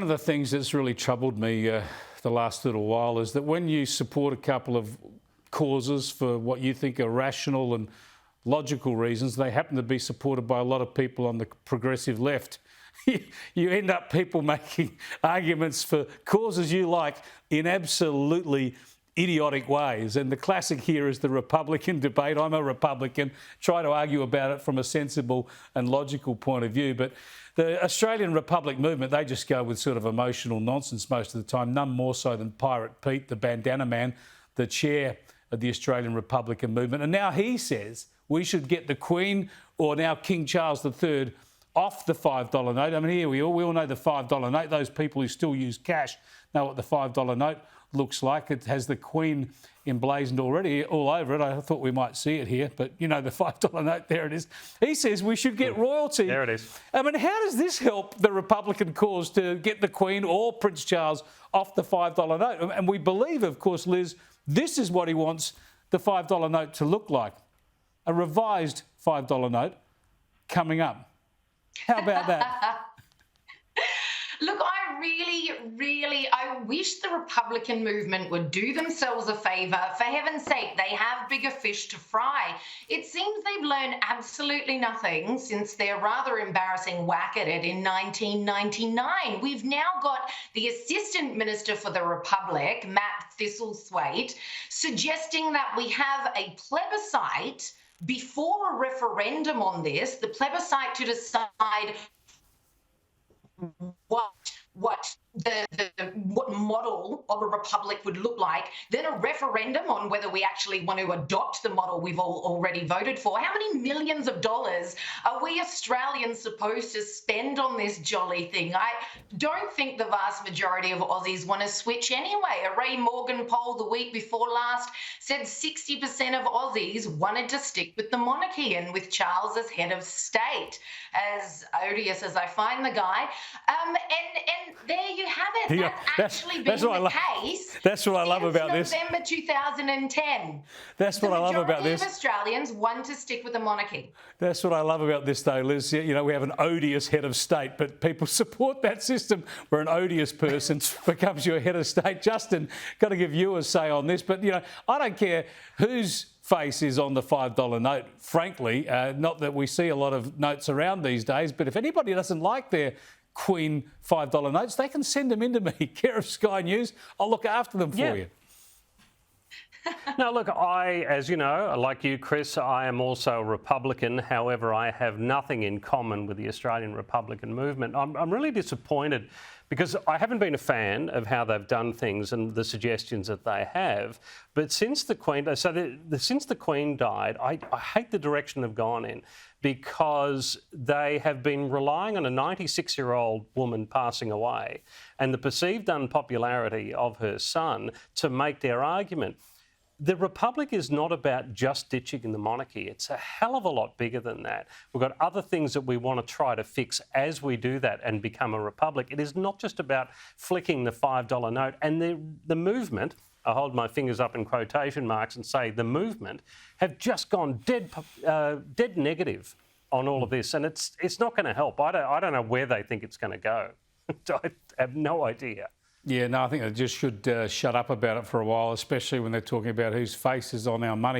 One of the things that's really troubled me the last little while is that when you support a couple of causes for what you think are rational and logical reasons, they happen to be supported by a lot of people on the progressive left. You end up people making arguments for causes you like in absolutely idiotic ways. And the classic here is the Republican debate. I'm a Republican, try to argue about it from a sensible and logical point of view. But the Australian Republic movement, they just go with sort of emotional nonsense most of the time, none more so than Pirate Pete, the bandana man, the chair of the Australian Republican movement. And now he says we should get the Queen, or now King Charles III, off the $5 note. I mean, here we all know the $5 note. Those people who still use cash know what the $5 note looks like. It has the Queen emblazoned already all over it. I thought we might see it here, but you know, the $5 note, there it is. He says we should get royalty. There it is. I mean, how does this help the Republican cause to get the Queen or Prince Charles off the $5 note? And we believe, of course, Liz, this is what he wants the $5 note to look like. A revised $5 note coming up. How about that? Look, I wish the Republican movement would do themselves a favour. For heaven's sake, they have bigger fish to fry. It seems they've learned absolutely nothing since their rather embarrassing whack at it in 1999. We've now got the Assistant Minister for the Republic, Matt Thistlethwaite, suggesting that we have a plebiscite before a referendum on this, the plebiscite to decide what model of a republic would look like, then a referendum on whether we actually want to adopt the model we've all already voted for. How many millions of dollars are we Australians supposed to spend on this jolly thing? I don't think the vast majority of Aussies want to switch anyway. A Ray Morgan poll the week before last said 60% of Aussies wanted to stick with the monarchy and with Charles as head of state. As odious as I find the guy. And there you have it. Yeah, that's actually been the case. That's what I love about this. November 2010. That's what I love about this. The majority of Australians want to stick with the monarchy. That's what I love about this, though, Liz. You know, we have an odious head of state, but people support that system where an odious person becomes your head of state. Justin, got to give you a say on this, but, you know, I don't care whose face is on the $5 note, frankly. Not that we see a lot of notes around these days, but if anybody doesn't like their Queen $5 notes, they can send them in to me, care of Sky News. I'll look after them for you. Now, look, as you know, like you, Chris, I am also a Republican. However, I have nothing in common with the Australian Republican movement. I'm really disappointed because I haven't been a fan of how they've done things and the suggestions that they have. But since the Queen, since the Queen died, I hate the direction they've gone in, because they have been relying on a 96-year-old woman passing away and the perceived unpopularity of her son to make their argument. The Republic is not about just ditching the monarchy. It's a hell of a lot bigger than that. We've got other things that we want to try to fix as we do that and become a republic. It is not just about flicking the $5 note. And the movement, I hold my fingers up in quotation marks and say the movement, have just gone dead negative on all of this. And it's not going to help. I don't know where they think it's going to go. I have no idea. Yeah, no, I think they just should shut up about it for a while, especially when they're talking about whose face is on our money.